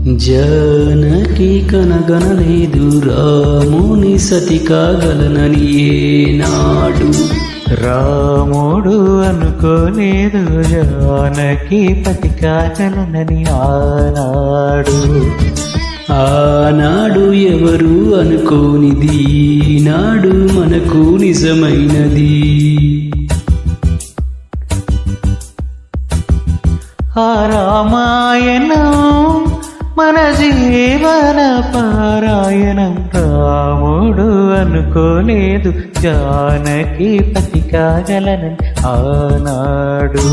జానకి కనగనలేదు రాముని సతి కాగలనని ఏనాడు. రాముడు అనుకోలేదు జానకి పతి కాగలనని ఆనాడు. ఆనాడు ఎవరు అనుకోనిది నాడు మనకు నిజమైనది. ఆ రామాయణం మన జీవన పారాయణం. రాముడు అనుకోలేదు జానకి పతి కాగలనని ఆనాడు.